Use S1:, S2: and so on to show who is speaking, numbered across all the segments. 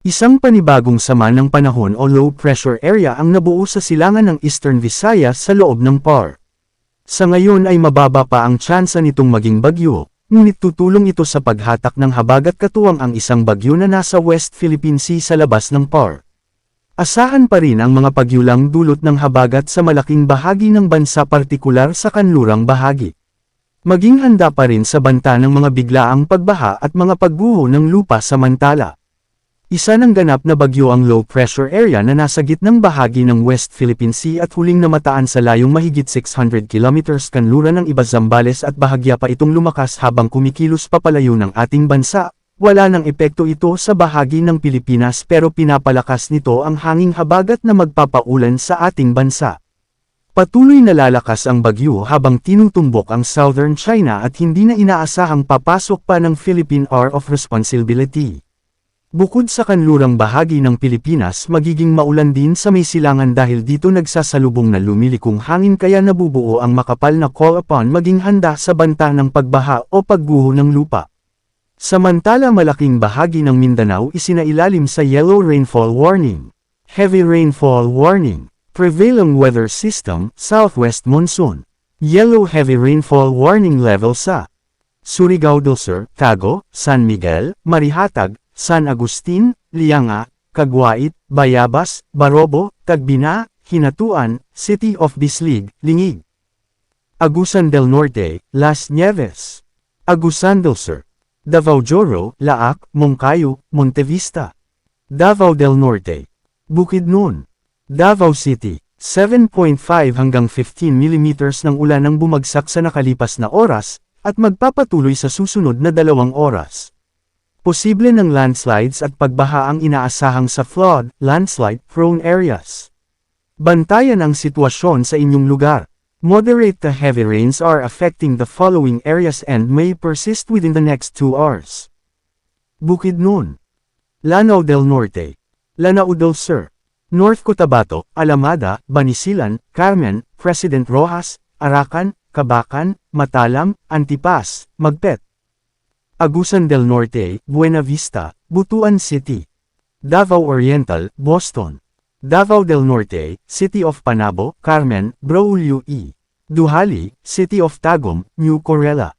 S1: Isang panibagong sama ng panahon o low pressure area ang nabuo sa silangan ng Eastern Visayas sa loob ng PAR. Sa ngayon ay mababa pa ang tsansa nitong maging bagyo, ngunit tutulong ito sa paghatak ng habagat katuwang ang isang bagyo na nasa West Philippine Sea sa labas ng PAR. Asahan pa rin ang mga pagyulang dulot ng habagat sa malaking bahagi ng bansa, partikular sa kanlurang bahagi. Maging handa pa rin sa banta ng mga biglaang pagbaha at mga pagguho ng lupa samantala. Isa ng ganap na bagyo ang low pressure area na nasa gitnang bahagi ng West Philippine Sea at huling namataan sa layong mahigit 600 kilometers kanluran ng iba Zambales, at bahagya pa itong lumakas habang kumikilos papalayo ng ating bansa. Wala ng epekto ito sa bahagi ng Pilipinas pero pinapalakas nito ang hanging habagat na magpapaulan sa ating bansa. Patuloy na lalakas ang bagyo habang tinutumbok ang Southern China at hindi na inaasahang papasok pa ng Philippine Hour of Responsibility. Bukod sa kanlurang bahagi ng Pilipinas, magiging maulan din sa may silangan dahil dito nagsasalubong na lumilikong hangin, kaya nabubuo ang makapal na call upon maging handa sa banta ng pagbaha o pagguho ng lupa. Samantala, malaking bahagi ng Mindanao isinailalim sa Yellow Rainfall Warning, Heavy Rainfall Warning, Prevailing Weather System, Southwest Monsoon, Yellow Heavy Rainfall Warning level sa Surigao del Sur, Tago, San Miguel, Marihatag, San Agustin, Lianga, Caguait, Bayabas, Barobo, Tagbina, Hinatuan, City of Bislig, Lingig, Agusan del Norte, Las Nieves, Agusan del Sur, Davao Joro, Laac, Moncayo, Montevista, Davao del Norte, Bukidnon, Davao City. 7.5 hanggang 15 mm ng ulan ang bumagsak sa nakalipas na oras, at magpapatuloy sa susunod na 2 oras. Posible ng landslides at pagbaha ang inaasahang sa flood, landslide-prone areas. Bantayan ang sitwasyon sa inyong lugar. Moderate to heavy rains are affecting the following areas and may persist within the next 2 hours. Bukidnon, Lanao del Norte, Lanao del Sur, North Cotabato, Alamada, Banisilan, Carmen, President Roxas, Arakan, Cabacan, Matalam, Antipas, Magpet, Agusan del Norte, Buena Vista, Butuan City, Davao Oriental, Boston, Davao del Norte, City of Panabo, Carmen, Braulio E. Duhali, City of Tagum, New Corella,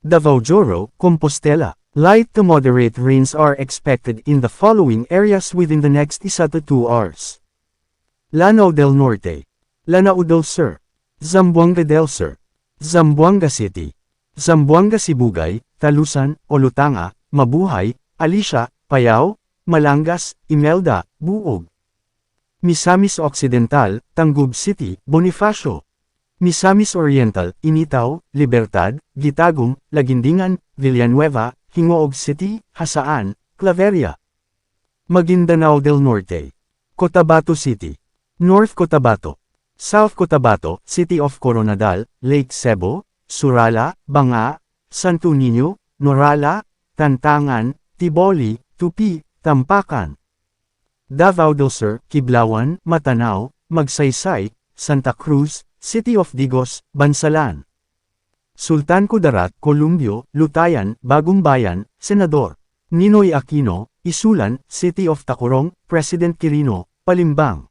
S1: Davao Joro, Compostela. Light to moderate rains are expected in the following areas within the next 1 to 2 hours. Lanao del Norte, Lanao del Sur, Zamboanga del Sur, Zamboanga City, Zamboanga Sibugay, Talusan, Olutanga, Mabuhay, Alicia, Payao, Malangas, Imelda, Buog, Misamis Occidental, Tangub City, Bonifacio, Misamis Oriental, Initaw, Libertad, Gitagum, Lagindingan, Villanueva, Hingoog City, Hasaan, Claveria, Maguindanao del Norte, Cotabato City, North Cotabato, South Cotabato, City of Coronadal, Lake Cebu, Surala, Banga, Santo Niño, Norala, Tantangan, Tiboli, Tupi, Tampakan, Davao del Sur, Kiblawan, Matanao, Magsaysay, Santa Cruz, City of Digos, Bansalan, Sultan Kudarat, Columbio, Lutayan, Bagong Bayan, Senador Ninoy Aquino, Isulan, City of Tacurong, President Quirino, Palimbang,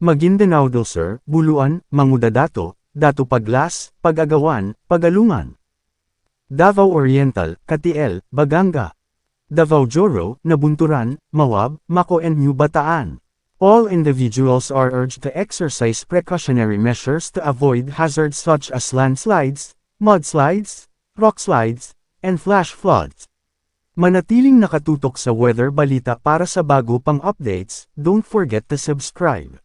S1: Maguindanao del Sur, Buluan, Mangudadato, Dato Paglas, Pag-agawan, Pagalungan, Davao Oriental, Katiel, Baganga, Davao Joro, Nabunturan, Mawab, Mako and New Bataan. All individuals are urged to exercise precautionary measures to avoid hazards such as landslides, mudslides, rockslides, and flash floods. Manatiling nakatutok sa Weather Balita para sa bago pang updates. Don't forget to subscribe.